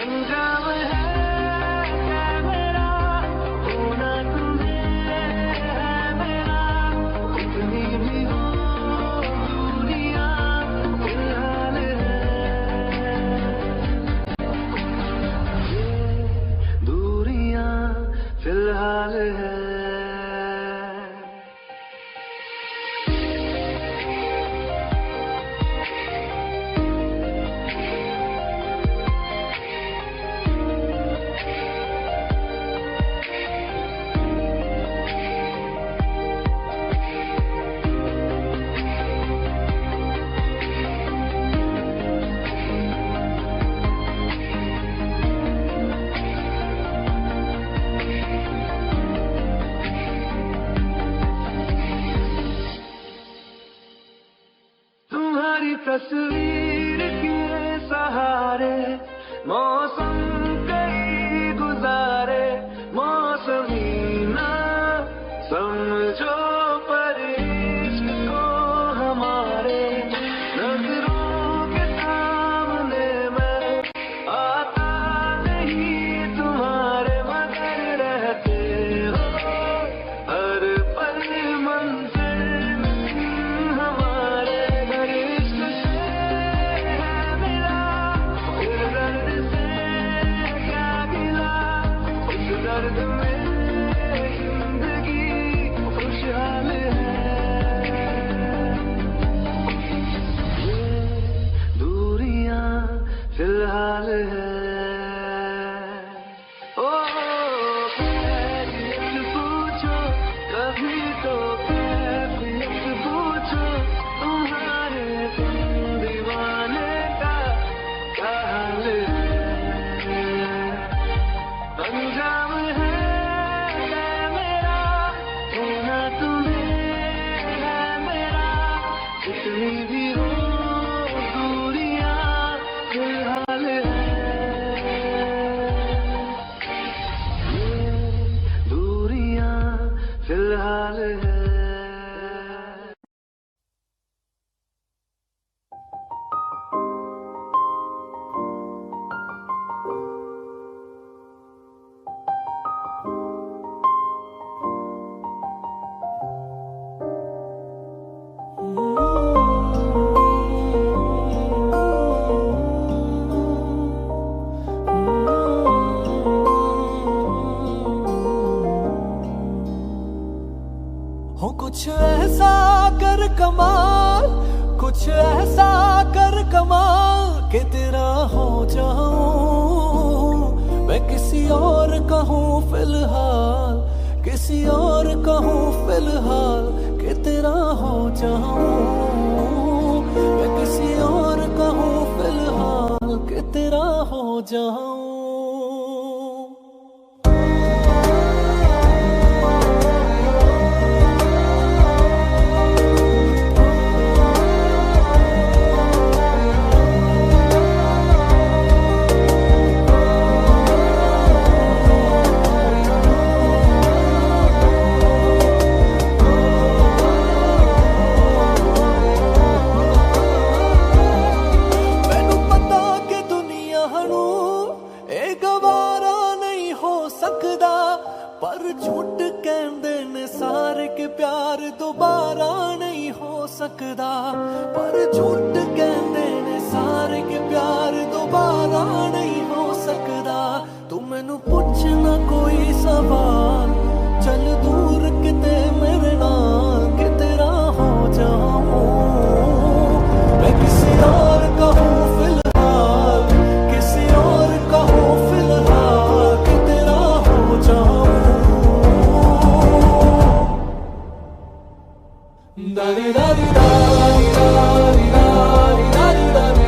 अंजाम है मेरा होना तुम्हें है मेरा, कितनी भी हो दुनिया फिलहाल है, ये दूरियां फिलहाल है। तुम्हारी तस्वीर के सहारे मौसम कई गुजारे, मौसमी ना समझो पर इश्क को हमारे, नजरों के सामने मैं आता नहीं तुम्हारे, मगर रहते हो हर पल मंजिल हमारे, घर इश्क से है मिला, फिर दर्द से क्या गिला, इस दर्द में जिंदगी खुशहाल है, ये दूरियां फिलहाल है। ओ खैरियत पूछो कभी तो कैफियत पूछो, तुम्हारे तुम दीवाने का क्या हाल है, अंजाम है मेरा होना तुम्हें है मेरा, कितनी भी हो दूरियां फिलहाल है, ये दूरियां फिलहाल है। हो कुछ ऐसा कर कमाल, कुछ ऐसा कर कमाल कि तेरा हो जाऊं मैं, किसी और कहूँ फिलहाल, किसी और कहूँ फिलहाल कि तेरा हो जाऊं मैं, किसी और कहूँ फिलहाल कि तेरा हो जाऊं। ਮੈਨੂੰ ਪਤਾ ਕਿ ਦੁਨੀਆ ਨੂੰ ਇਹ ਗਵਾਰਾ ਨਹੀਂ ਹੋ ਸਕਦਾ, ਪਰ ਝੂਠ ਕਹਿੰਦੇ ਨੇ ਸਾਰੇ ਕਿ ਪਿਆਰ ਦੁਬਾਰਾ ਨਹੀਂ ਹੋ ਸਕਦਾ, ਪਰ ਝੂਠ ਕਹਿੰਦੇ ਨੇ ਸਾਰੇ ਕਿ ਪਿਆਰ ਦੁਬਾਰਾ ਨਹੀਂ ਹੋ ਸਕਦਾ। ਤੂੰ ਮੈਨੂੰ ਪੁੱਛ ਨਾ ਕੋਈ ਸਵਾਲ, ਚੱਲ ਦੂਰ ਕਿਤੇ ਮੇਰੇ ਨਾਲ ਕਿ ਤੇਰਾ ਹੋ ਜਾऊं मैं, किसी और कहूँ फिलहाल, किसी और कहूँ फिलहाल कि तेरा हो जाऊं। दारी दारी दारी दारी दारी दारी दारी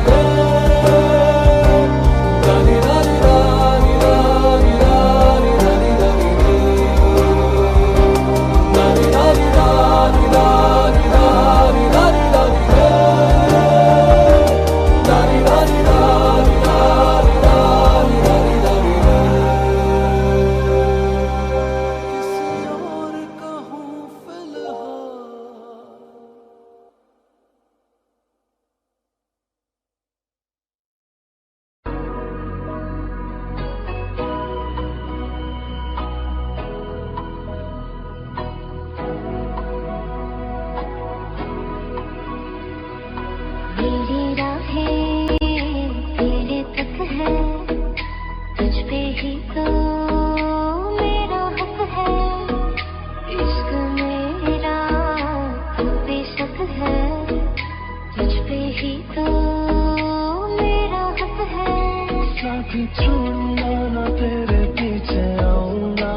दारी साथी छोड़ूंगा ना तेरे पीछे आऊंगा,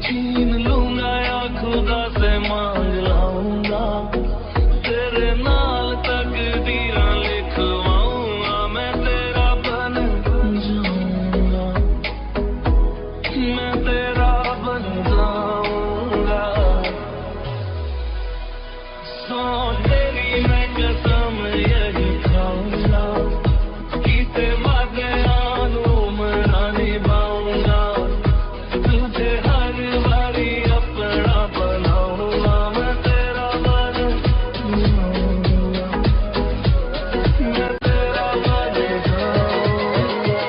छीन लूंगा या खुदा से मांग लाऊंगा, तेरे नाल तकदीरां लिखवाऊंगा, मैं तेरा बन जाऊंगा, मैं तेरा बन जाऊंगा। सौ तेरी मैं कसम यही खाऊंगा, कीते वादे मना निभाऊंगा, तुझे हर बारी अपना बनाऊंगा, मैं तेरा बन जाऊंगा, मैं तेरा बन जाऊंगा।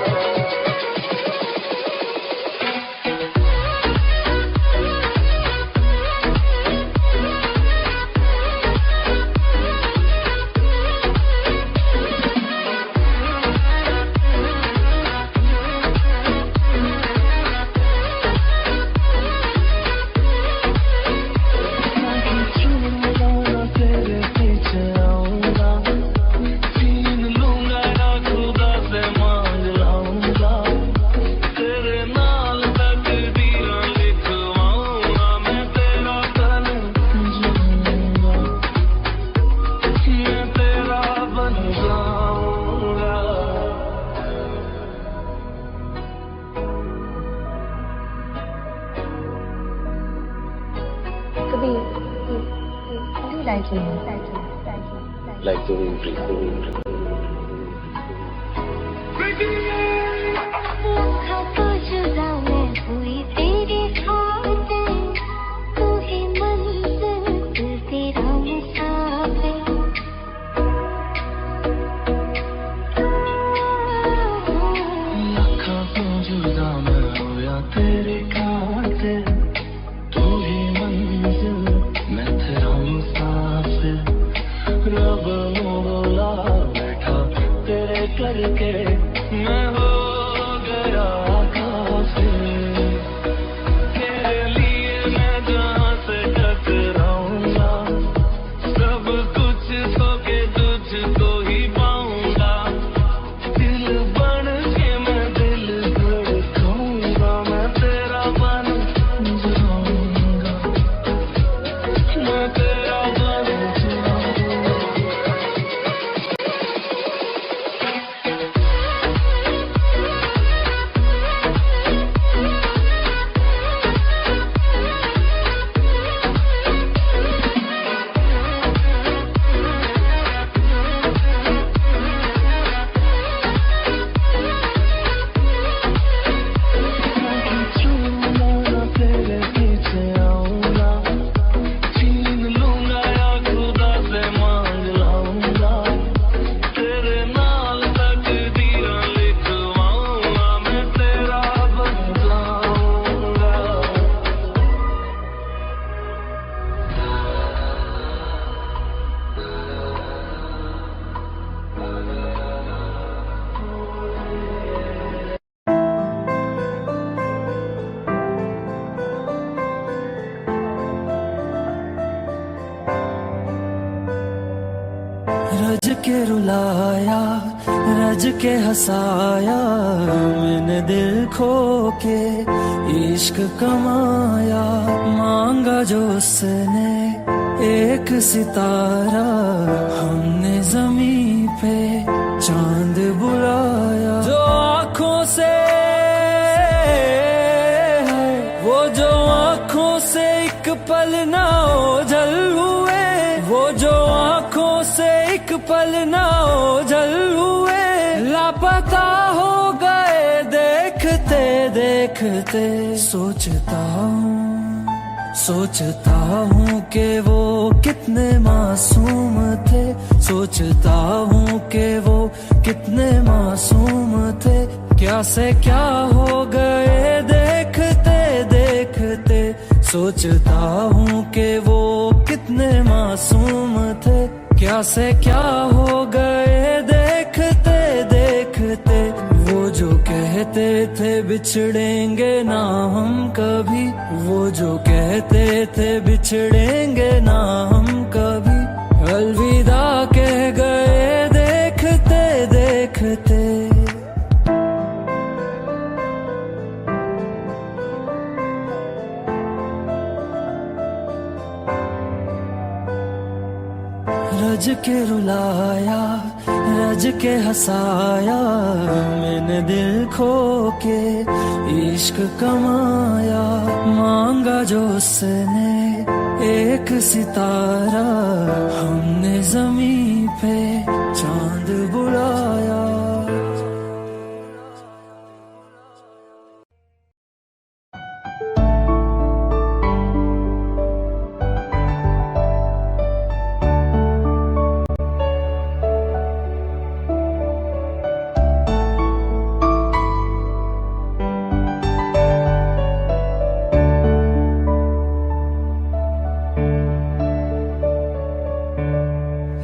तेरे पीछे आऊंगा, छीन लूंगा या खुदा से मांग लाऊंगा, तेरे नाल तकदीरां लिखवाऊंगा, मैं तेरा बन जाऊंगा, मैं तेरा बन जाऊंगा। Kabir, what do you like me? Like the wind. था तो जुदा मैं हुई तेरी खातिर, तू ही मंजिल तेरा मुसाफिर। लखा तो जुदा मैं होया तेरे खातिर, तू ही मंजिल मैं तेरा मुसाफिर, रब मोला बैठा तेरे करके मैं हो गया काफिर, तेरे लिए मैं जहाँ से टकराऊंगा, सब कुछ खो के तुझको ही पाऊंगा, दिल बन के मैं दिल धड़काऊंगा, मैं तेरा बन जाऊंगा, मैं तेरा बन जाऊंगा। छूना तेरे पीछे आऊंगा, छीन लूंगा या खुदा से मांग लाऊंगा, तेरे नाल तकदीरां लिखवाऊंगा, मैं तेरा बन जाऊंगा। रज के रुलाया, रज के हंसाया, मैंने दिल खो के इश्क कमाया, मांगा जो उसने एक सितारा, हमने जमीन पे चांद बुलाया, जो आँखों से वो जो आँखों से एक पल ना ओझल हुए, वो जो आँखों से एक पल ना ओझल हुए, लापता हो गए देखते देखते, सोचता हूँ कि वो कितने मासूम थे, सोचता हूँ कि वो कितने मासूम थे, क्या से क्या हो गए देखते देखते, सोचता हूँ कि वो कितने मासूम थे, क्या से क्या हो गए देखते देखते, वो जो कहते थे बिछड़ेंगे ना हम कभी, वो जो कहते थे बिछड़ेंगे ना हम कभी, अलविदा कह गए देखते देखते। रज के रुलाया, रज के हंसाया, मैंने दिल खो के इश्क कमाया। मांगा जो उसने एक सितारा, हमने ज़मीं पे चांद बुलाया।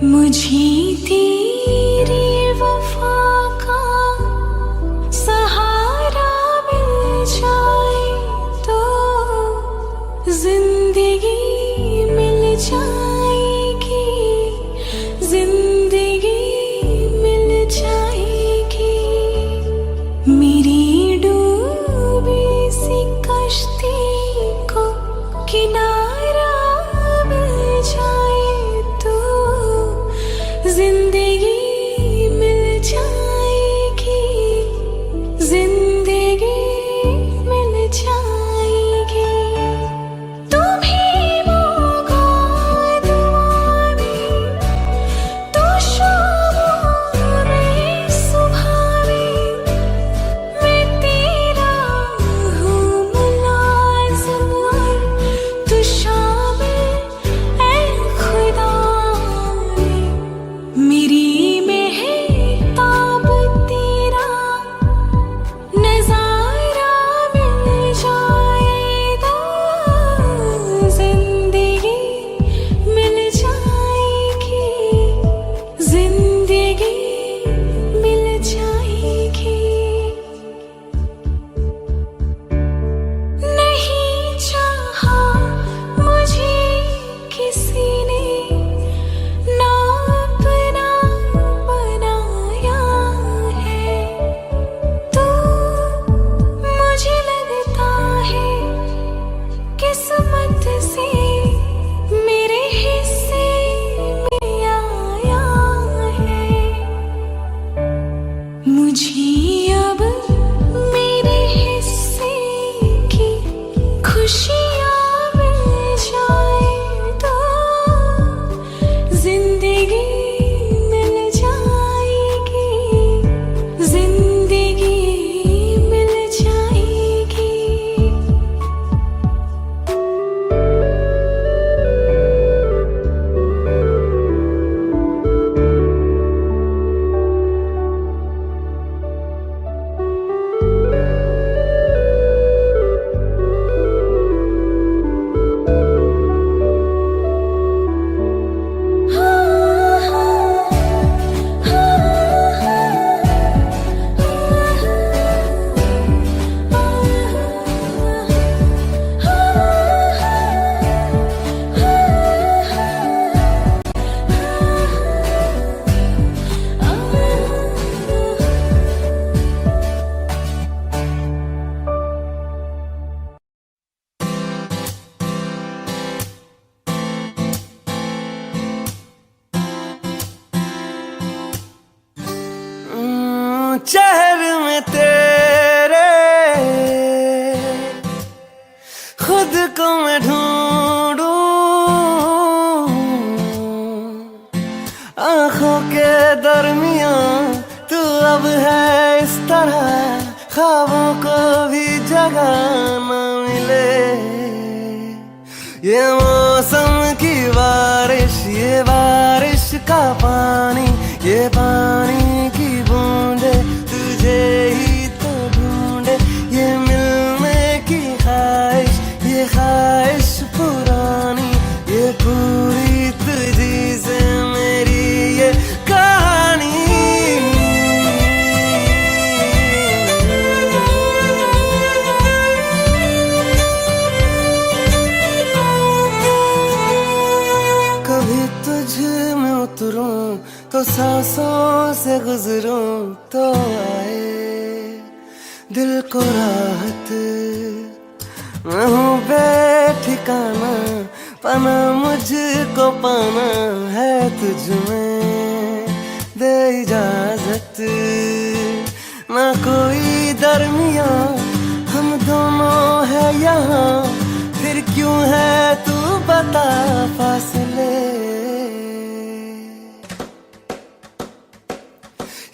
मुझे तेरी वफा का सहारा मिल जाए तो जिंदगी मिल जाएगी, जिंदगी मिल जाएगी। मेरी डूबी सी कश्ती को किनारा मिल जाए तो जिंदगी मिल जाएगी, जिंदगी मिल जाएगी। तुम्हें मौका दुआ में, तो शाम में सुबह में, मैं तेरा हूँ मुलाज़िम और तू शामिल ऐ खुदा में। मेरी मेहताब तेरा नज़ारा मिल जाए तो जिंदगी मिल जाएगी, जिंदगी मिल जाएगी। नहीं चाहा मुझे किसी ने ना अपना बनाया है, तो मुझे लगता है किस्मत से मेरे हिस्से में आया है। मुझे अब मेरे हिस्से की खुशियाँ मिल जाए तो जिंदगी मिल जाएगी, जिंदगी मिल जाएगी। शहर में तेरे खुद को मैं ढूंढूं, आंखों के दरमियां तू अब है इस तरह, ख्वाबों को भी जगह न मिले। ये मौसम की बारिश, ये बारिश का पानी, ये पानी की बूंदे तुझे ही तो ढूंढे। ये मिलने की ख्वाहिश, ये ख्वाहिश पुरानी, ये पूरी तुझी से मेरी ये कहानी। कभी तुझ में उतरूं तो सांसों से गुजरूं तो आए दिल को राहत। मैं हूँ बेठिकाना पना मुझको पाना है तुझ में, दे इजाजत ना कोई दरमिया, हम दोनों है यहाँ, फिर क्यों है तू बता फासले।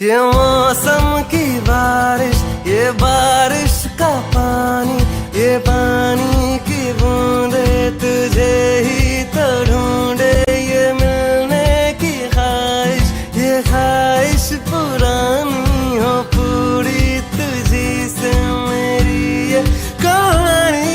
ये मौसम की बारिश, ये बारिश का पानी, ये पानी की बूंदे तुझे ही तो ढूंढे, ये मिलने की ख्वाहिश, ये ख्वाहिश पुरानी हो पूरी तुझी से मेरी ये कहानी।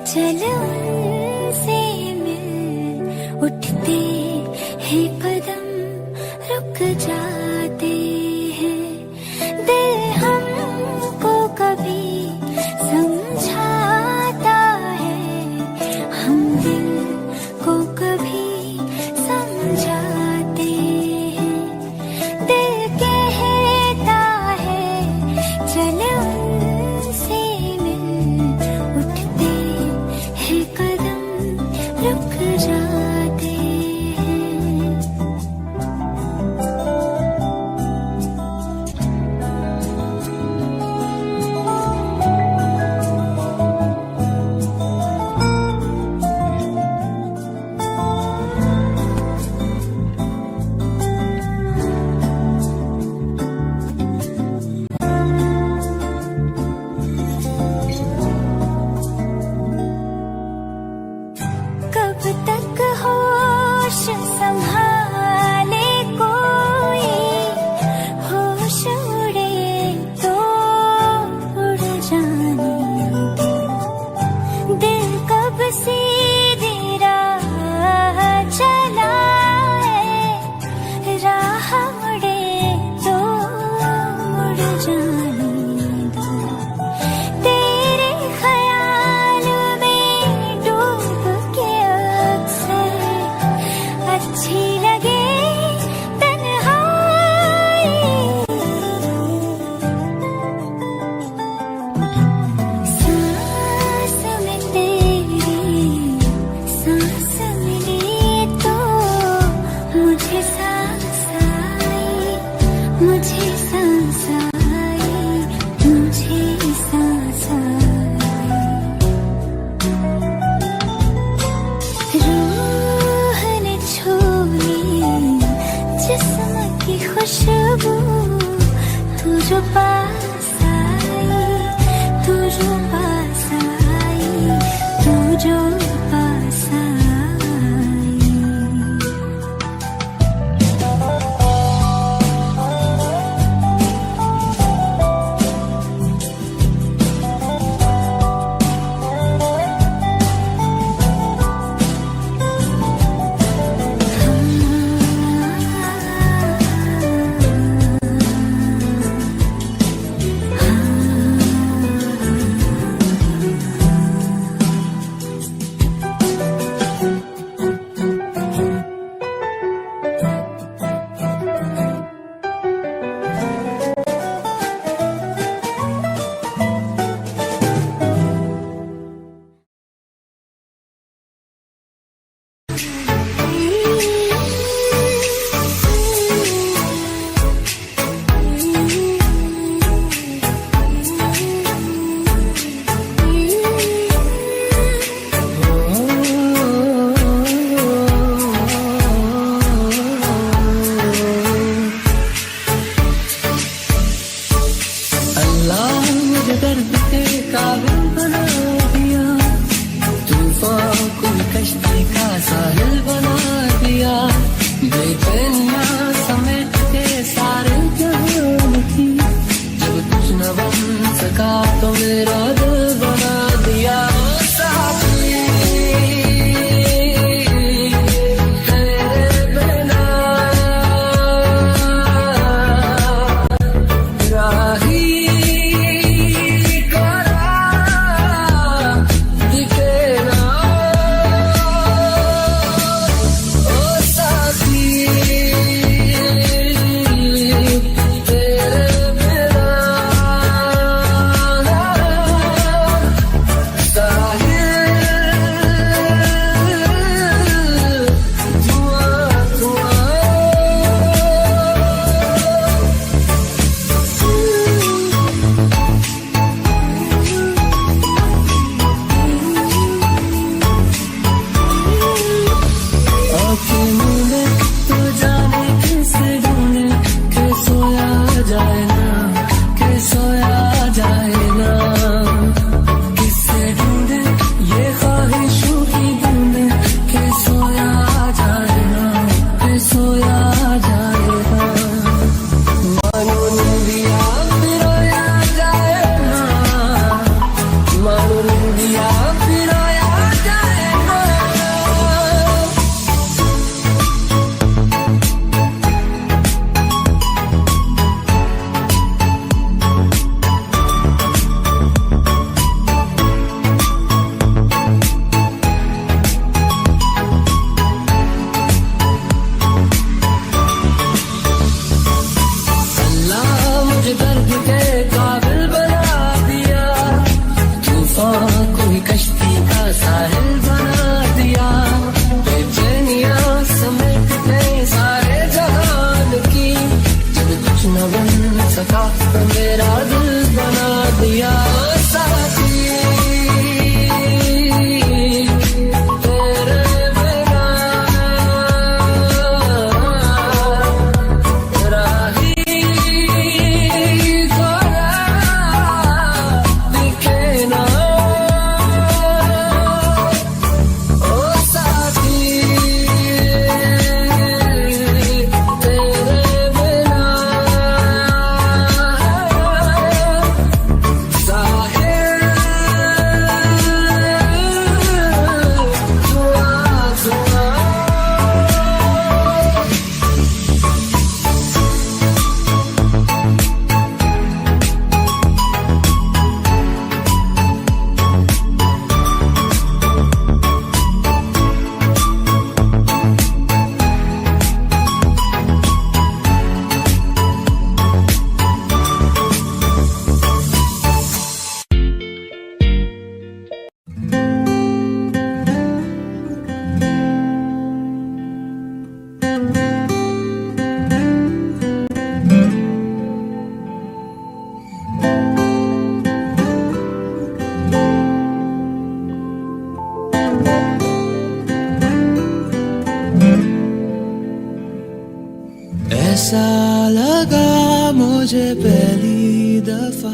चल उनसे मिल, उठते हैं कदम रुक जाते हैं, दिल हमको कभी समझाता है, हम दिल को कभी समझाते हैं, दिल कहता है चल उनसे मिल, उठते हैं कदम रुक जाते हैं। कब तक होश संभाले कोई, होश उड़े तो उड़ जाने दो, दिल कब सीधी राह चलाए, राह मुड़े तो मुड़ जाने दो, तेरे ख्याल में डूब के अक्सर अच्छी लगे तन्हाई, सांस में तेरी सांस मिली तो मुझे सांस आई, मुझे सांस आई, मुझे सांस आई, रूह ने छू ली जिस्म की खुशबू, तू जो पास आई, तू जो पास आई, तू जो पास आई। ऐसा लगा मुझे पहली दफा,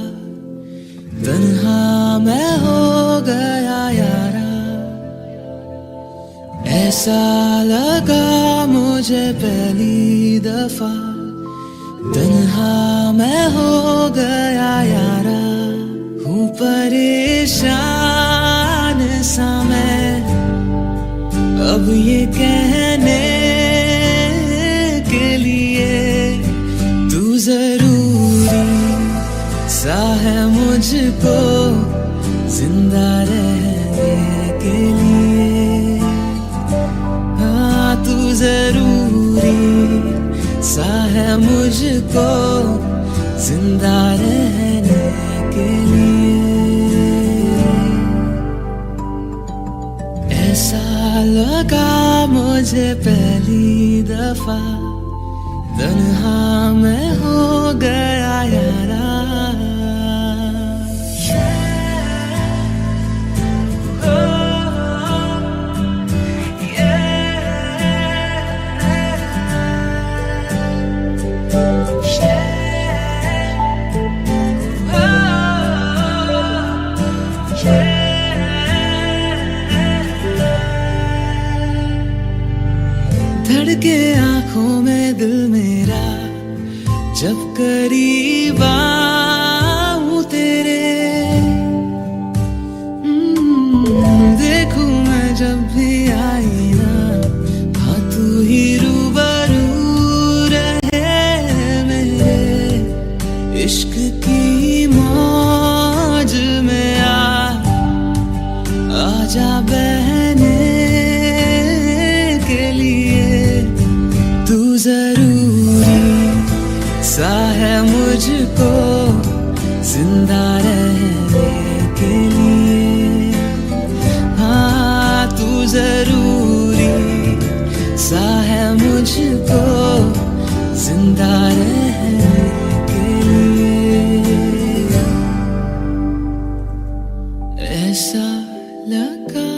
तन्हा मैं हो गया यारा। ऐसा लगा मुझे पहली दफा, तन्हा मैं हो गया यारा। हूँ परेशान सा मैं अब ये कहने के लिए, तू जरूरी सा है मुझको जिंदा रहने के लिए। हाँ तू जरूरी सा है मुझको जिंदा रहने के लिए। ऐसा लगा मुझे पहली दफा, तन्हा मैं हो गया यारा। धड़के आंखों में दिल मेरा जब करीब आऊं तेरे, देखूं मैं जब भी आई ना, हाँ तू ही रूबरू रहे मेरे। इश्क की मौज में आजा बहने के लिए। तू जरूरी सा है मुझको जिंदा रहने के लिए। हाँ तू जरूरी सा है मुझको जिंदा रहने के लिए। ऐसा लगा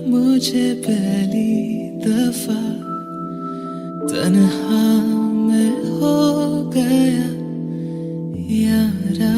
मुझे पहली दफा, तन्हा मैं हो गया यारा।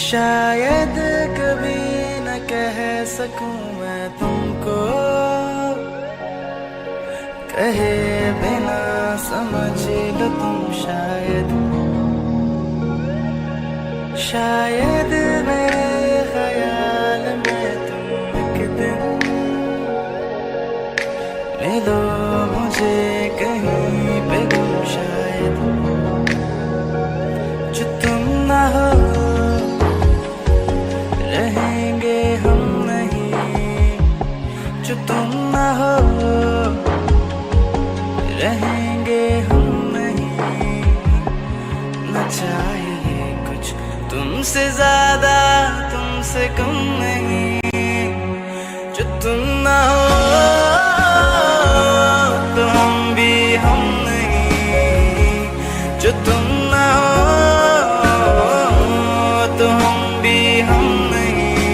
शायद कभी न कह सकूं मैं तुमको, कहे बिना समझ लो तुम शायद। शायद मेरे ख्याल में तुम एक दिन मिलो मुझे कहीं पे गुम शायद। जो तुम ना हो रहेंगे हम नहीं, जो तुम ना हो रहेंगे हम नहीं। न चाहिए कुछ तुमसे ज्यादा तुमसे कम नहीं। जो तुम ना हो तो हम भी हम नहीं। जो तुम ना हो तो हम भी हम नहीं।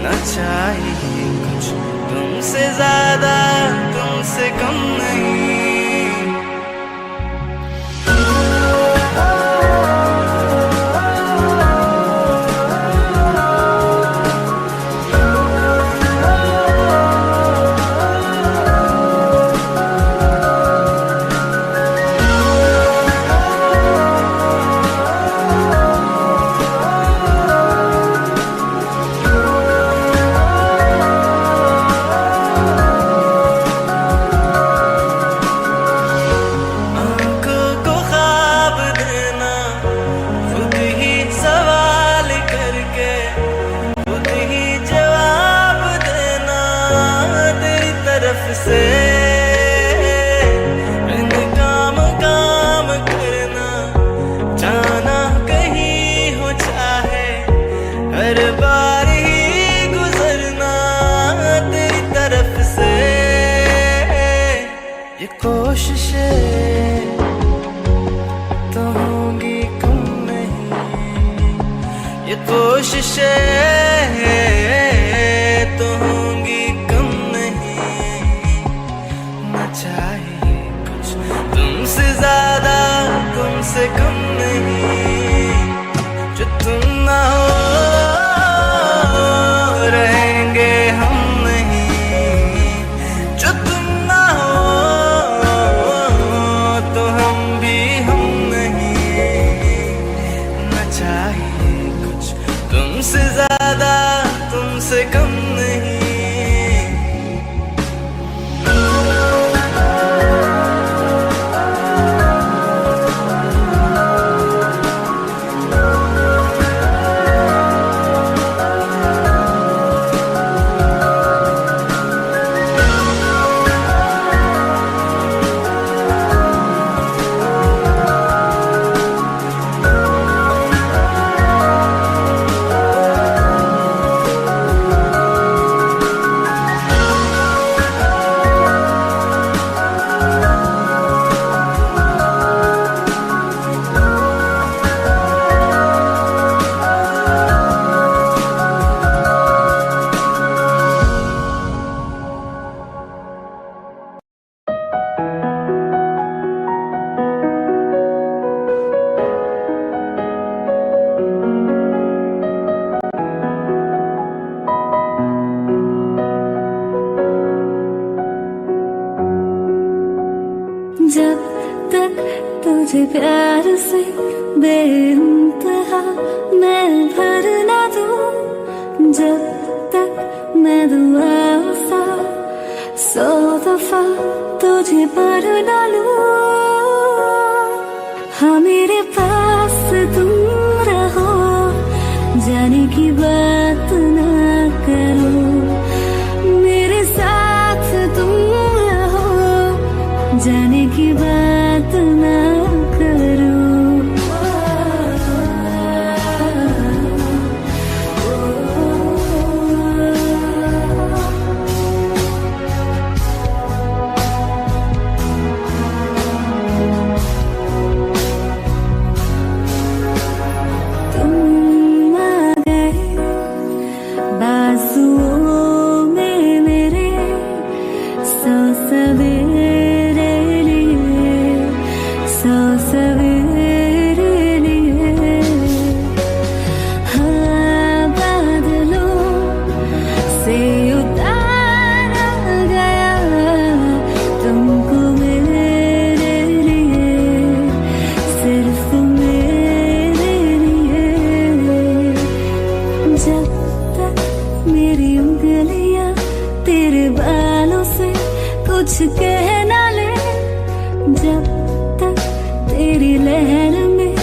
न चाहिए कुछ तुमसे ज्यादा तुमसे कम नहीं। कोशिशें तो होंगी कम नहीं, ये कोशिशें तो होंगी कम नहीं। न चाहिए कुछ तुमसे ज्यादा, तुमसे कम नहीं। जो तुम ना हो रहेंगे हम नहीं, जो तुम ना हो तो हम भी हम नहीं। न चाहिए कुछ तुमसे ज्यादा, तुमसे कम नहीं। जब तक तुझे प्यार से बेइंतहा मैं भर ना दूं, जब तक मैं दुआ सा 100 दफा तुझे पर ना लूं। हाँ मेरे पास तुम रहो, जाने की बात ना करो। मेरे साथ तुम रहो, जाने की बात ना करो। तुम आ गए बाजुओं में मेरे, 100 सवेरे लिए, 100 सवेरे लिए। हाँ बादलों से उतारा गया तुमको मेरे लिए, सिर्फ मेरे लिए। जब तक मेरी उंगलियां तेरे बालों से कुछ कह ना ले, जब तक तेरी लहर में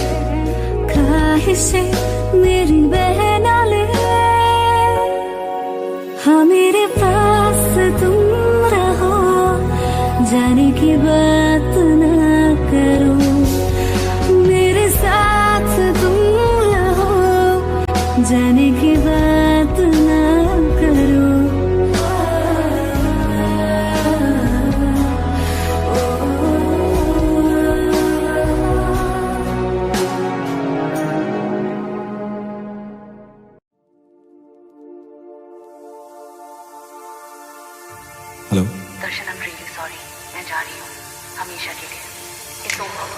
ख्वाहिशें मेरी बह ना ले। हाँ मेरे पास तुम रहो, जाने की बात ना करो। मेरे साथ तुम रहो, जाने की बात ना करो। Hello Darshan, I am really sorry, मैं जा रही हूँ हमेशा के लिए। It's over.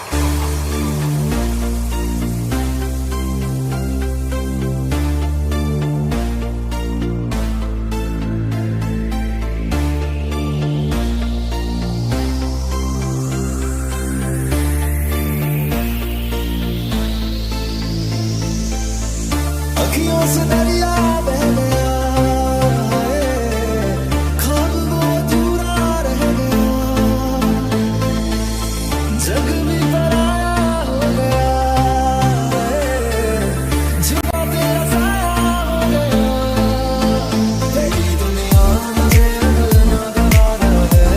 अखियों से दरिया बह गया, ख्वाब वो अधूरा रह गया। जग भी पराया हो गया, जुआ तेरा साया हो गया। तेरी दुनिया मुझे भूलना गवारा है,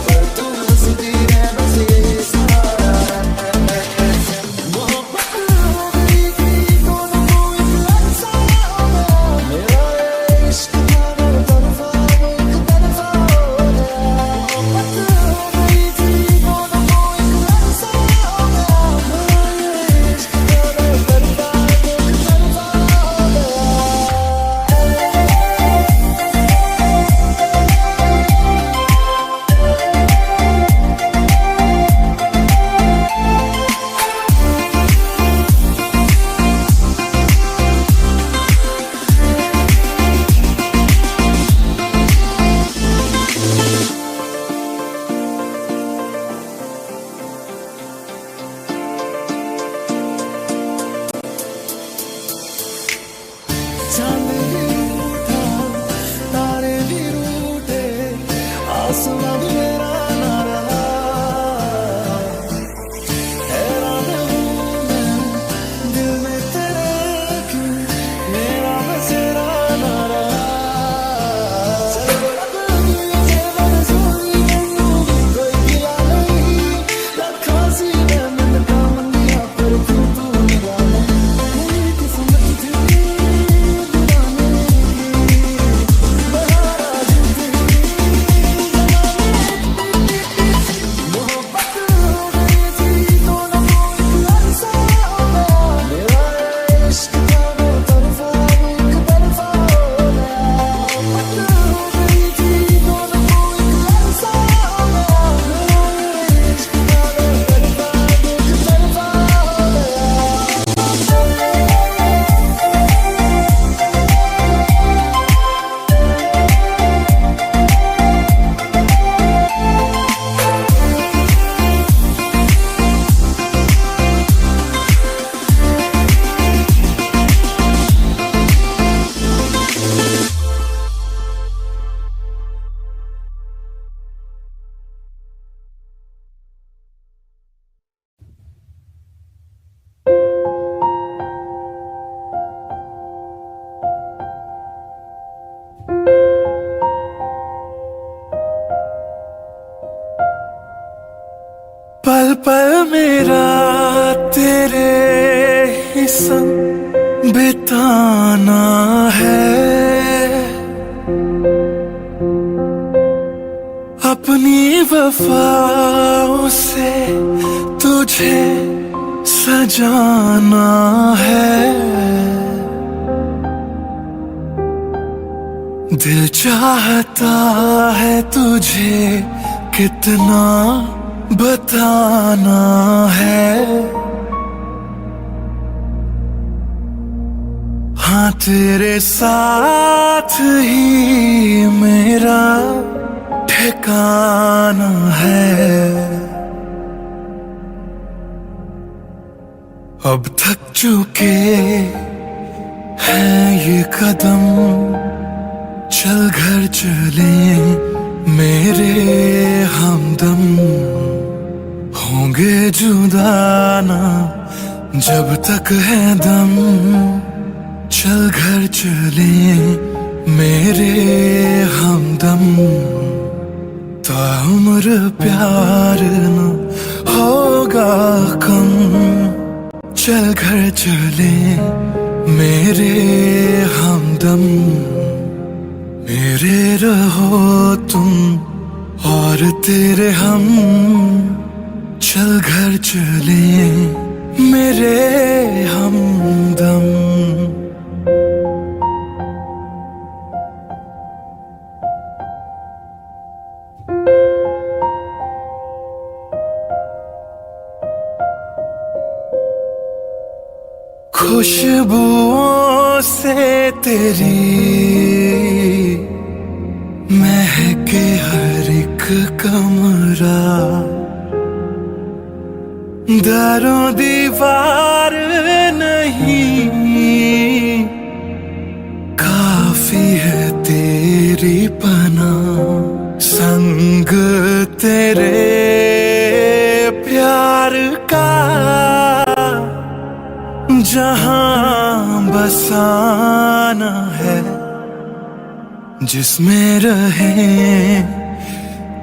पर तू हंसती है बस यही सहारा है। मोहब्बत हो गई थी दोनों को इतना चांद भी रूठा, तारे भी रूठे, आसमां भी मेरा ना रहा। हैरान हूँ मैं दिल में तेरे क्यों मेरा बसेरा ना रहा। चल बड़ा दुनिया से बड़ा सोनी मैनू भी कोई गिला नहीं, लखां सी मैं मिन्नतां मंगियां पर तू मिला नहीं। मेरी किस्मत थी दीवाने की, बहारा जो तेरी मोहब्बत हो गई थी तो ना कोई अरसा हो गया। मेरा इश्क था वो तरफा एक तरफा हो गया। मोहब्बत हो गई थी तो ना कोई अरसा हो गया। मेरा इश्क था वो तरफा एक तरफा हो गया। पल पल मेरा तेरे ही संग बिताना है, अपनी वफाओं से तुझे सजाना है। दिल चाहता है तुझे कितना बताना है। हाँ तेरे साथ ही मेरा ठिकाना है। अब थक चुके हैं ये कदम, चल घर चले मेरे हमदम। होंगे जुदा ना जब तक है दम, चल घर चले मेरे हमदम। ताउम्र प्यार न होगा कम, चल घर चले मेरे हमदम। मेरे रहो तुम और तेरे हम, चल घर चले मेरे हमदम। खुशबुओं से तेरी महके हर एक कमरा, दरों दीवार नहीं काफी है तेरी पनाह। संग तेरे प्यार का जहां बसाना है, जिसमें रहे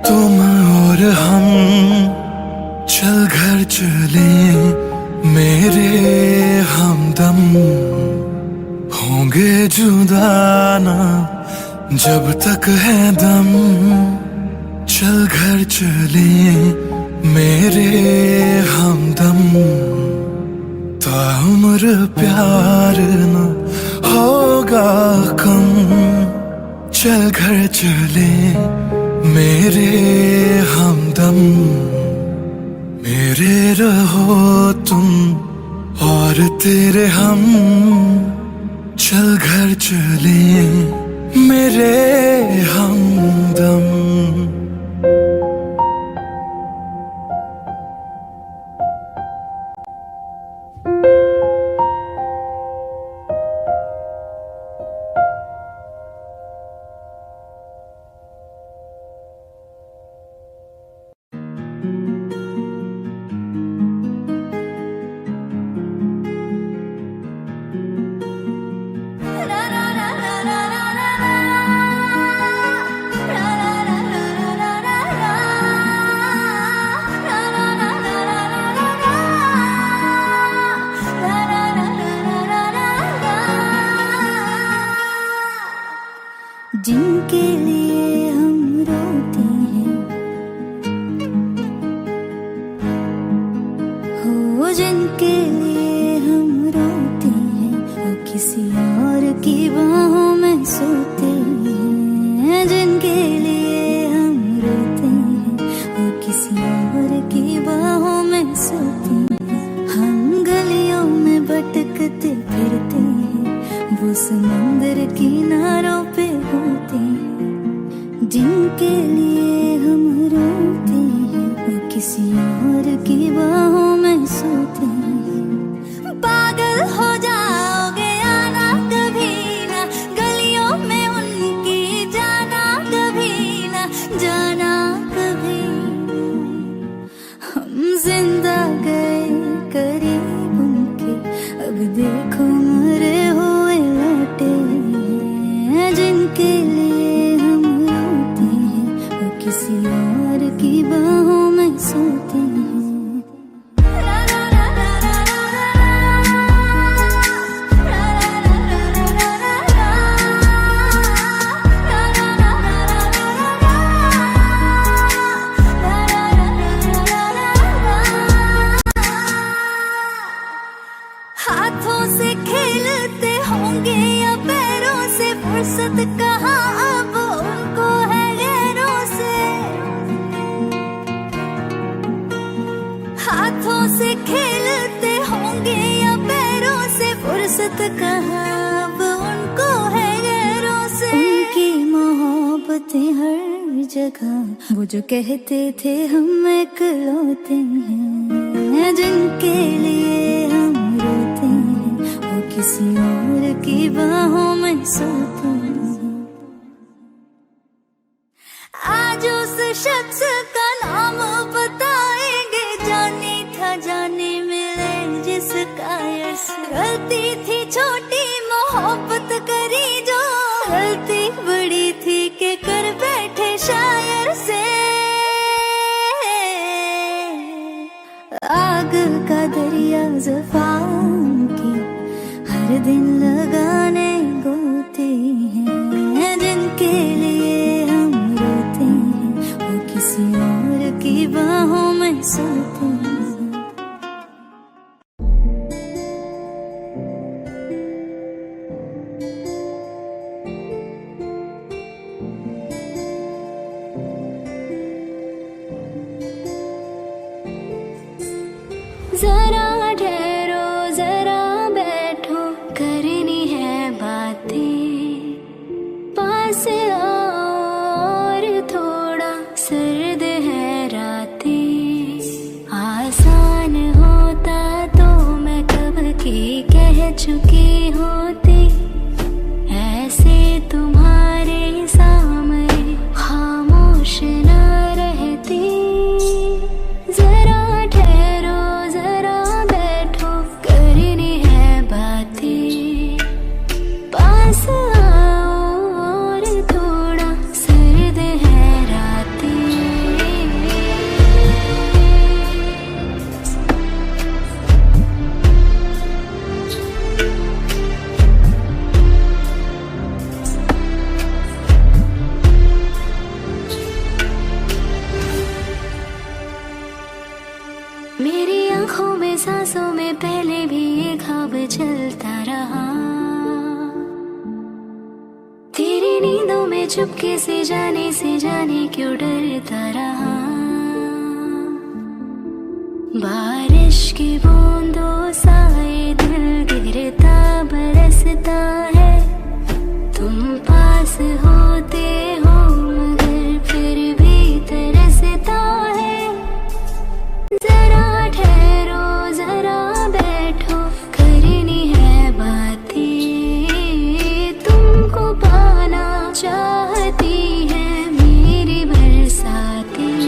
तुम और हम। चल घर चले मेरे हमदम, होंगे जुदा ना जब तक है दम। चल घर चले मेरे हमदम, ताउम्र प्यार न होगा कम। चल घर चले मेरे हमदम, मेरे रहो तुम और तेरे हम। चल घर चले मेरे हमदम। जिनके लिए हम रोते हैं, हो जिनके लिए हम रोते हैं, वो किसी और की बाहों में सोते हैं। जिनके लिए हम रोते हैं, वो किसी और की बाहों में सोते हैं। हम गलियों में भटकते फिरते हैं, वो समंदर किनारों पे होते हैं। जिनके लिए हम रोते हैं, वो किसी और की बाहों में सोते हैं। पागल हो जाओगे आना कभी ना, गलियों में उनकी जाना कभी ना, जाना कभी ना। हम जिंदा गए करीब उनके, अब देखो मरे हुए लौटे हैं। जिनके लिए हम रोते हैं, वो किसी और की बाहों में सोते हैं। हाथों से खेलते होंगे या पैरों से, फुर्सत कहाँ अब उनको है गैरों से। हाथों से खेलते होंगे या पैरों से, फुर्सत कहाँ अब उनको है गैरों से। उनकी मोहब्बतें हर जगह, वो जो कहते थे हम इकलौते हैं। जिनके लिए हम रोते हैं, वो किसी और की बाहों में सोते हैं। आज उस शख्स का नाम बताएंगे, जाने था जाने मिले जिसका यश। गलती थी छोटी मोहब्बत करी जो, गलती बड़ी थी कि कर बैठे शायर से। आग का दरिया ज़फ़ान की, हर दिन लगाने गोते हैं। जिनके लिए हम रोते हैं, वो किसी और की बाहों में सोते हैं। जरा ठहरो जरा बैठो, करनी है बातें। पास आओ और थोड़ा, सर्द है रातें। आसान होता तो मैं कब की कह चुकी होती, ऐसे तुम्हारे सामने खामोश न रहती। जरा पास आओ और थोड़ा, सर्द है रातें। मेरी आंखों में सांसों में पहले भी ये ख्वाब चलता रहा। तेरी नींदों में चुपके से जाने क्यों डरता रहा। बारिश की बूंदों सा ये दिल गिरता बरसता है। तुम पास होते हो मगर फिर भी तरसता है। जरा ठहरो जरा बैठो, करनी है बातें। तुमको पाना चाहती है मेरी बरसातें।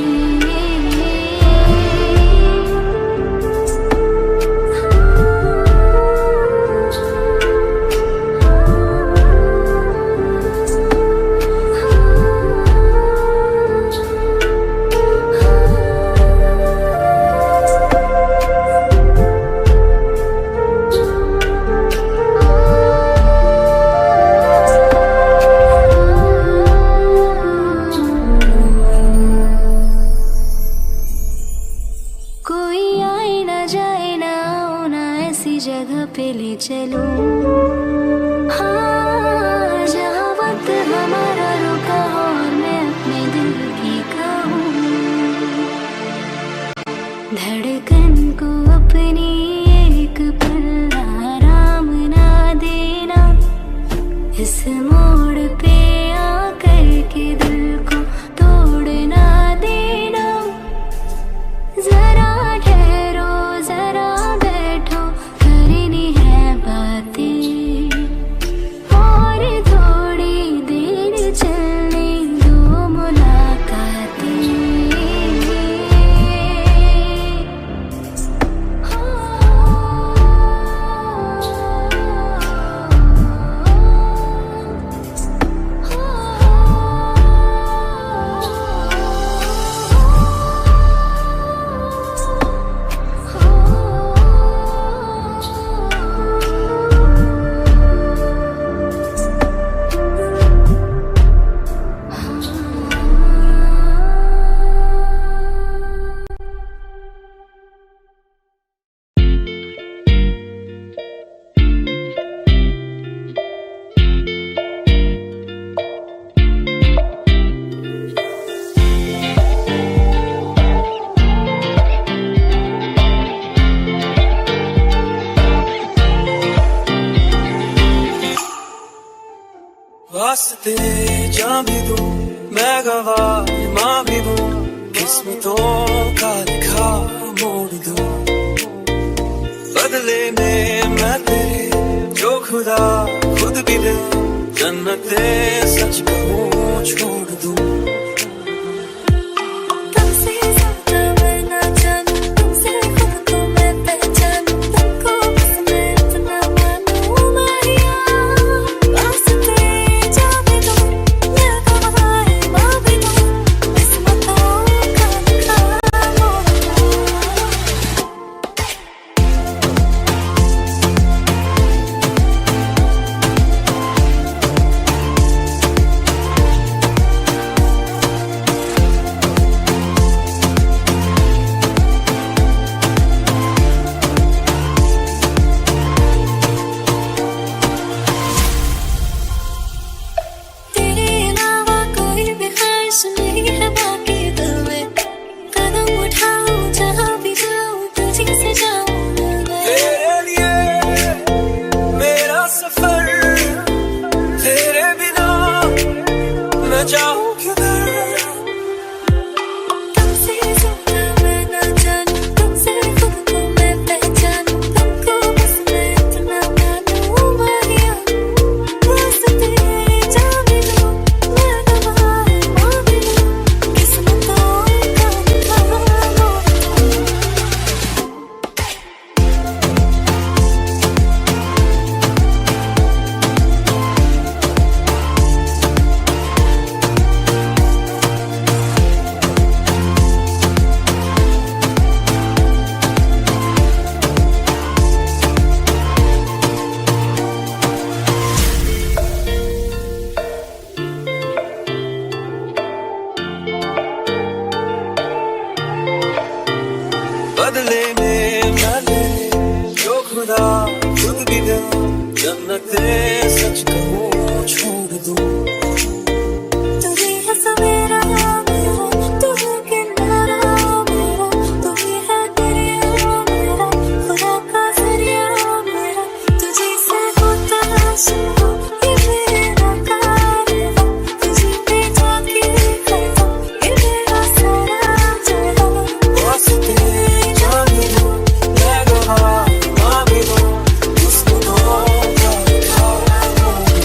इस मोड़ पे आकर के दिल को तोड़ ना देना। जरा ठहरो जरा बैठो करनी है बातें, और थोड़ी देर चलने दो मुलाकातें। वास्ते जा भी दूं मैं गवाह माँ भी दूं, किस्मतों का लिखा मोड़ दूं। बदले में मैं तेरे जो खुदा खुद भी दे, जन्नते सच कहूँ छोड़ दूं। तुमसे ज्यादा मैं ना जानूं, तुमसे खुद को मैं पहचानूं, तुमको बस मैं इतना मानूं माहिया। वास्ते जा भी दूं मैं गवाह माँ भी दूं, किस्मतों का लिखा मोड़ दूं। तेरे अलावा कोई भी ख्वाहिश नहीं है बाकी दिल में, कदम उठाऊं जहाँ भी जाऊं तुझी से जाऊं मैं। तेरे लिए मेरा सफर, तेरे बिना मैं जाऊं किधर। तुमसे ज्यादा मैं ना जानूं, तुमसे खुद को मैं पहचानूं, तुमको बस मैं इतना मानूं माहिया। वास्ते जा भी दूं मैं गवाह माँ भी दूं, किस्मतों का लिखा मोड़ दूं। बदले में मैं तेरे जो खुदा खुद भी दे, जन्नते सच कहूँ छोड़ दूं। तू ही है सवेरा मेरा, तू है किनारा मेरा, तू ही है दरिया मेरा, खुदा का जरिया मेरा। तुझे से होता शुरू ये मेरा कारवां, तुझे पे जाके खड़ा ये मेरा सारा जहां। वास्ते जा भी दूं मैं गवाह माँ भी दूं, किस्मतों का लिखा मोड़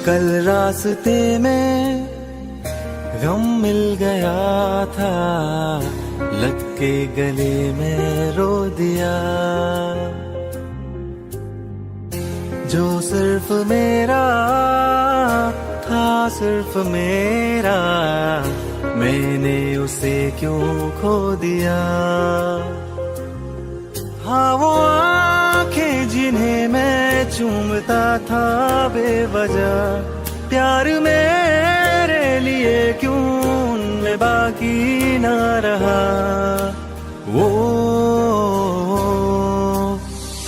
कल रास्ते में गम मिल गया था, लग के गले में रो दिया। जो सिर्फ मेरा था, सिर्फ मेरा, मैंने उसे क्यों खो दिया। हाँ वो आंखें जिन्हें मैं चूमता था बेवजह, प्यार मेरे लिए क्यों उनमें बाकी ना रहा। वो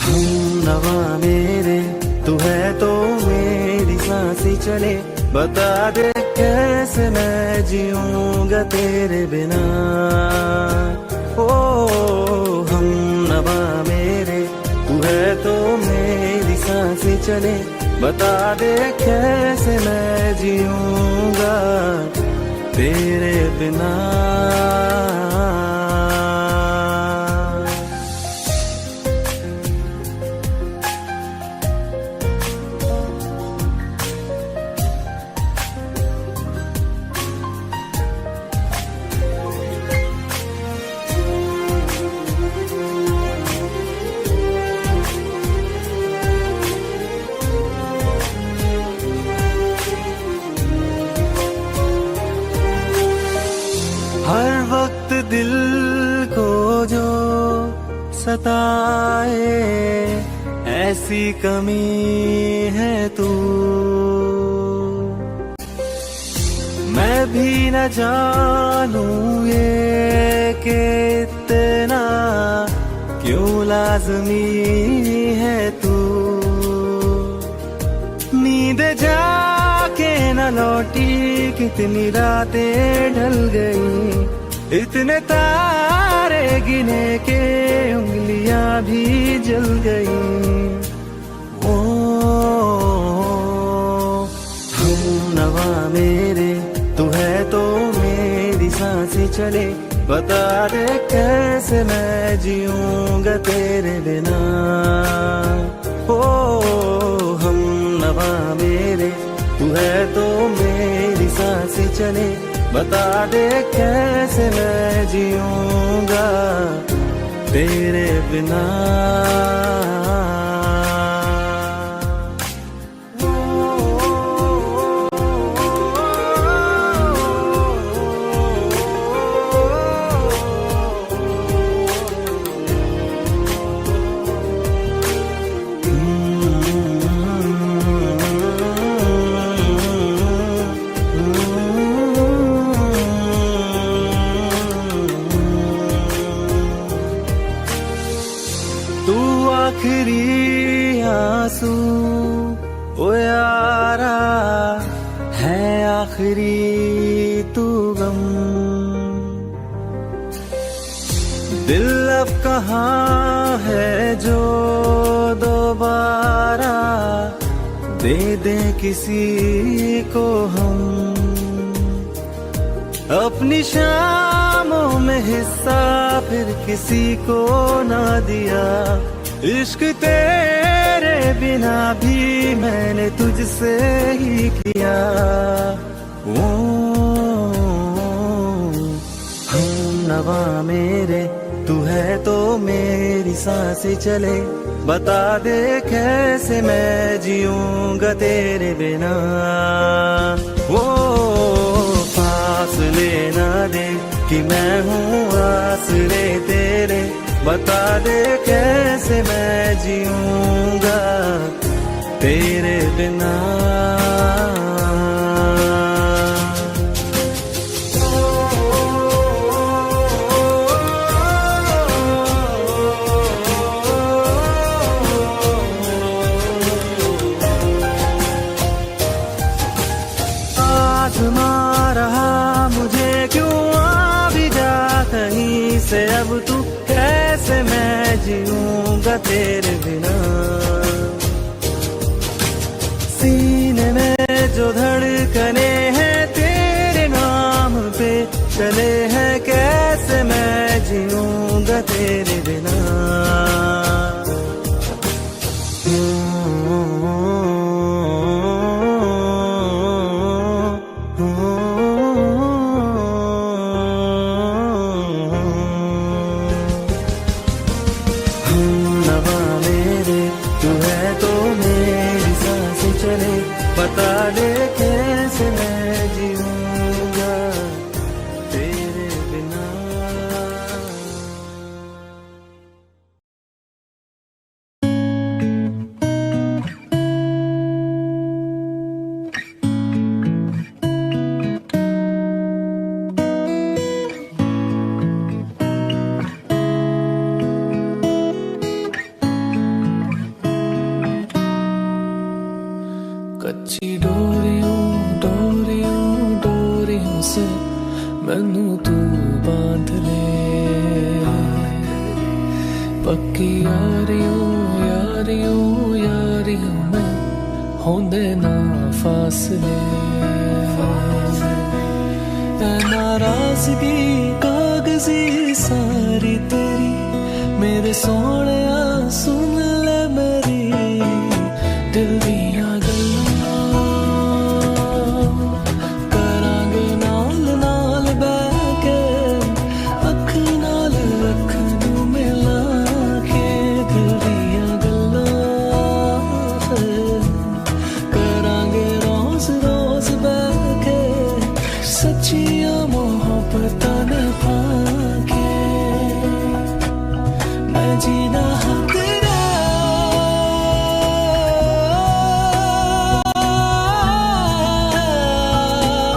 हम नवा मेरे, तू है तो मेरी सांसें चले, बता दे कैसे मैं जीऊंगा तेरे बिना। ओ हम नवा मेरे, तू है तो मेरी सांसें चले, बता दे कैसे मैं जीऊंगा तेरे बिना। हर वक्त दिल को जो सताए, ऐसी कमी है तू। मैं भी न जानूं ये कि इतना क्यों लाज़मी है तू। नींद जाके न लौटी, कितनी रातें ढल गई, इतने तारे गिने के उंगलियां भी जल गई। ओ हम नवा मेरे, तू है तो मेरी सांसें चले, बता दे कैसे मैं जीऊंगा तेरे बिना। ओ हम नवा मेरे, तू है तो मेरी सांसें चले, बता दे कैसे मैं जीऊंगा तेरे बिना। तू आखिरी आंसू ओ यारा है, आखिरी तू गम। दिल अब कहाँ है जो दोबारा दे दे किसी को हम। अपनी शामों में हिस्सा फिर किसी को ना दिया, इश्क तेरे बिना भी मैंने तुझसे ही किया। ओ हम नवा मेरे, तू है तो मेरी सांसें चले, बता दे कैसे मैं जीऊंगा तेरे बिना। ओ फासले ना दे कि मैं हूँ आसरे तेरे, बता दे कैसे मैं जीऊंगा तेरे बिना। आज़मा रहा मुझे क्यों आ भी जा कहीं से, अब तू कैसे मैं जीऊंगा तेरे बिना। सीने में जो धड़कने हैं तेरे नाम पे चले हैं, कैसे मैं जीऊंगा तेरे बिना। मैनू तू बांध ले पक्की यारियों यारियों यारियों में होंदे ना फासले नाराजगी कागजी सारी तेरी मेरे सोने सुन ले मेरी दिल दिया गल्लां करांगे नाल नाल बैठ के अख नाल अख नू मिला के दिल दिया गल्लां करांगे रोज रोज बैठ के सच्चियां मोहब्बतां निभा के मैं जीना हाँ तेरा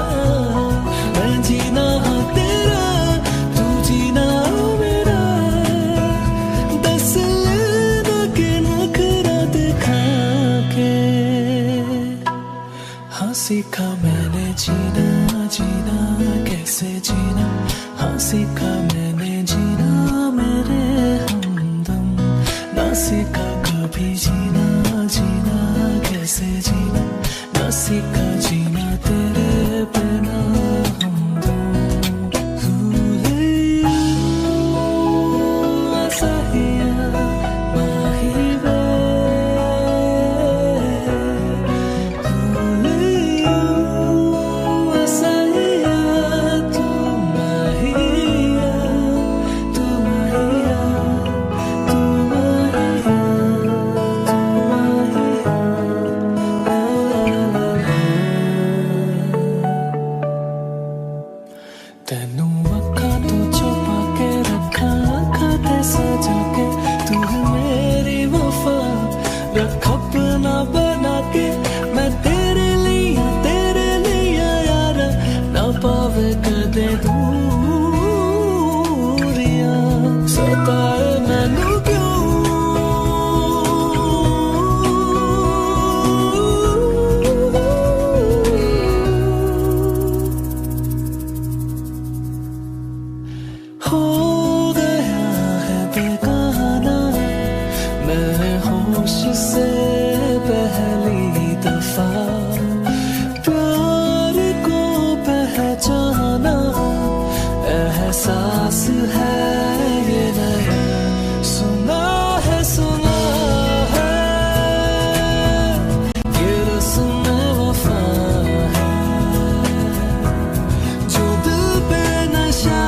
मैं जीना हाँ तेरा तू जीना मेरा दस लेना के नखरा दिखा के हाँ सीखा मैंने जीना जीना कैसे जीना हाँ सीखा मैंने जीना मेरे हमदम ना सीखा कभी जीना जीना कैसे जीना ना सीखा जीना तेरे बिना हमदम भूले सहिया माही वे भूले सहिया तू माहिया तू माहिया तू माहिया तू माहिया तेनू अखां तो छुपा के रखा अखां ते सजा के तू है मेरी वफा रख अपना बना के मैं तेरे लिया यार ना पावे कदे दूरियां सताए मैनू हो गया है बेगाना मैं होश से पहली दफा प्यार को पहचाना एहसास है ये नया सुना है ये रस्म वफा है जो दिल पे नशा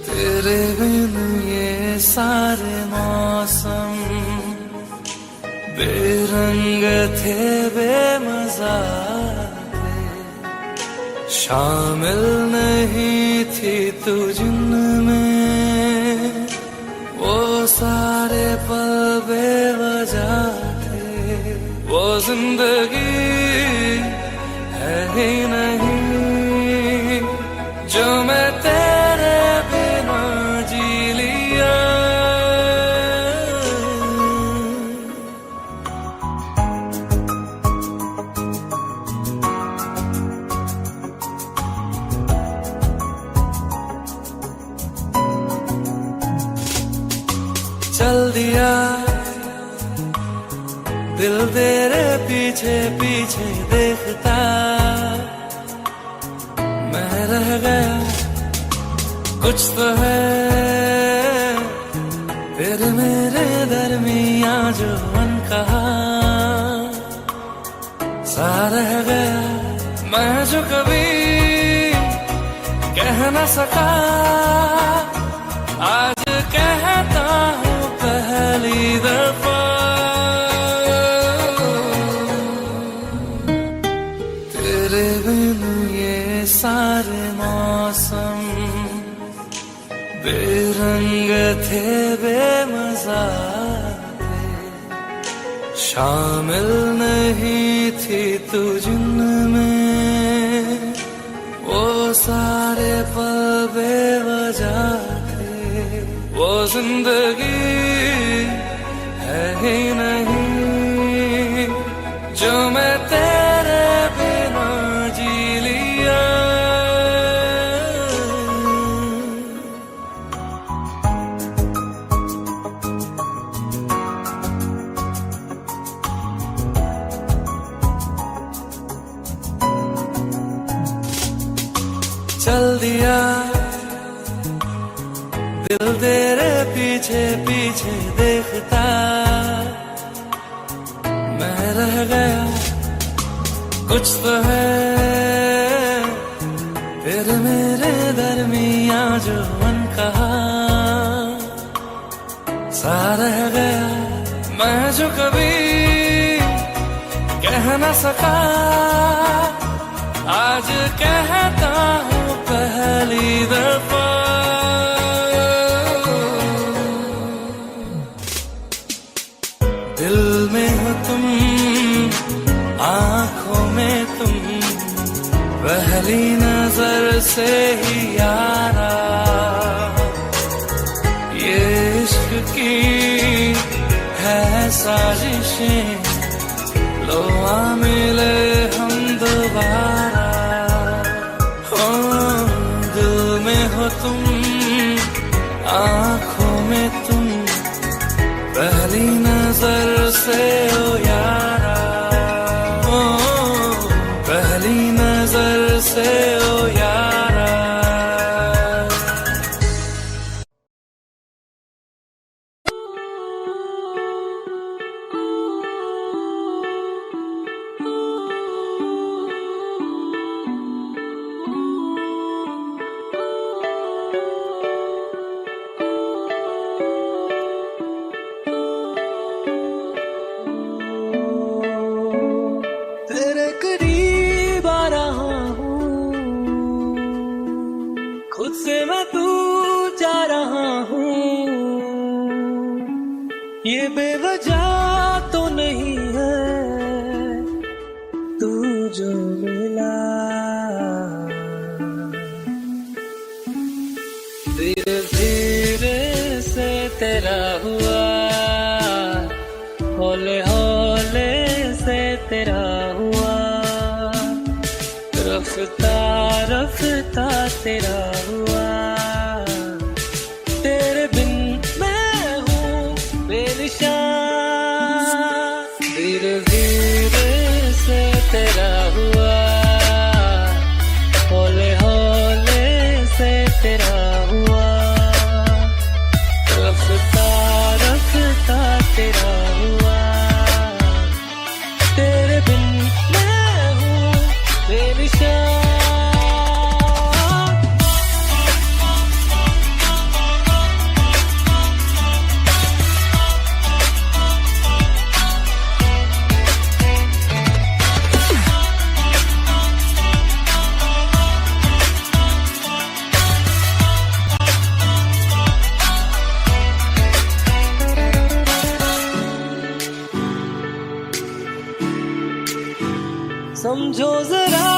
तेरे बिन ये सारे मौसम बेरंग थे बेमजा थे शामिल नहीं थी तू जिनमें वो सारे पल बेवजह थे वो जिंदगी ही नहीं जो मैं तेरे बिना जी लिया। चल दिया दिल तेरे पीछे पीछे देखता, मैं रह गया कुछ तो है तेरे मेरे दरमियां जो अनकहा सा रह गया। मैं जो कभी कह न सका आज कहता हूँ पहली दफा। तेरे बिन ये सारे मौसम बेरंग थे बेमजा थे, शामिल नहीं थी तू जिनमें वो सारे पल बेवजह थे। वो जिंदगी है ही नहीं जो मैं तेरे बिना जी लिया। चल दिया दिल तेरे पीछे पीछे देखता, मैं रह गया कुछ तो है तेरे मेरे दरमियां जो अनकहा सा रह गया। मैं जो कभी कह न सका आज कहता हूँ पहली दफा। दिल में हो तुम आंखों में तुम पहली नजर से ही यारा, ये इश्क की है साजिशें लो आ मिले हम दोबारा। हो दिल में हो तुम आंखों में तुम पहली नजर से ओ यारा, ओ पहली नजर से ओ यारा। तेरे करीब आ रहा हूँ, खुद से मैं दूर जा रहा हूँ। ये बेवजह तो नहीं है तू जो मिला, धीरे धीरे से तेरा हुआ, हौले हौले से तेरा हुआ, रफ्ता रफ्ता तेरा हुआ। तेरे बिन मैं हूँ बेनिशान, धीरे धीरे से तेरा हुआ, हौले हौले से तेरा हुआ, रफ्ता रफ्ता तेरा हुआ। तेरे बिन मैं हूँ बेनिशान। समझो जरा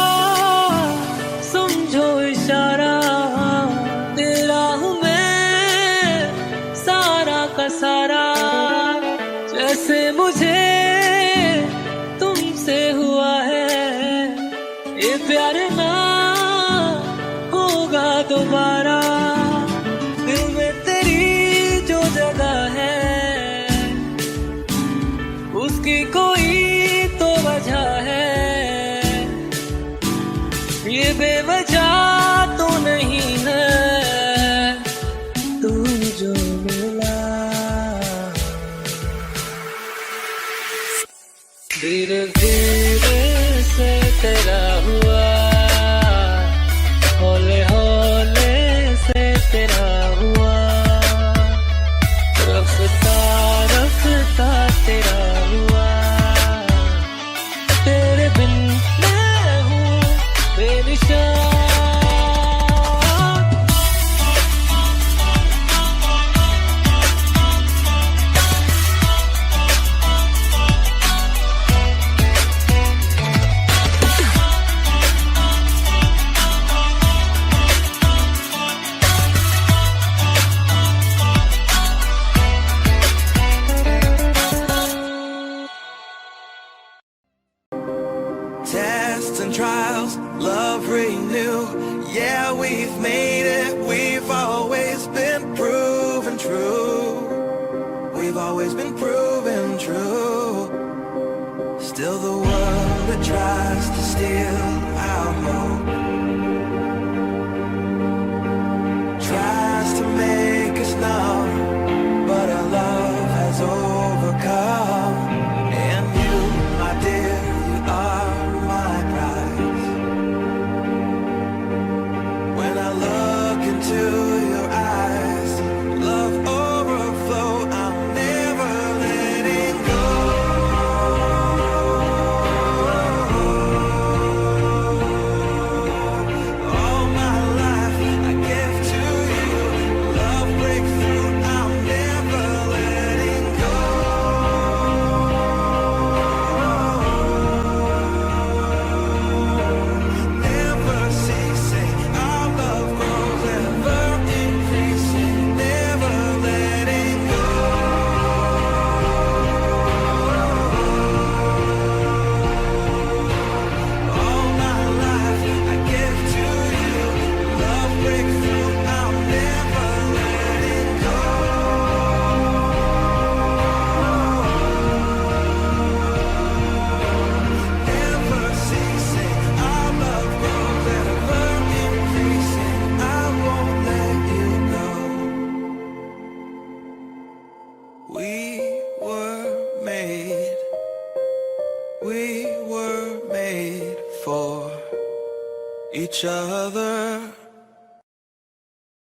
been proven true. We've always been proven true. Still the world that tries to steal our hope tries to make us numb, but our love has overcome. And you, my dear, you are my prize. When I look into your eyes, love overflow, I'm never letting go. All my life I give to you. Love breakthrough, I'm never letting go. Never ceasing, our love grows ever increasing. Never letting go. All my life I give to you. Love breakthrough, I'm never letting go. Never ceasing, our love grows ever increasing. I won't let you go. We were made for each other.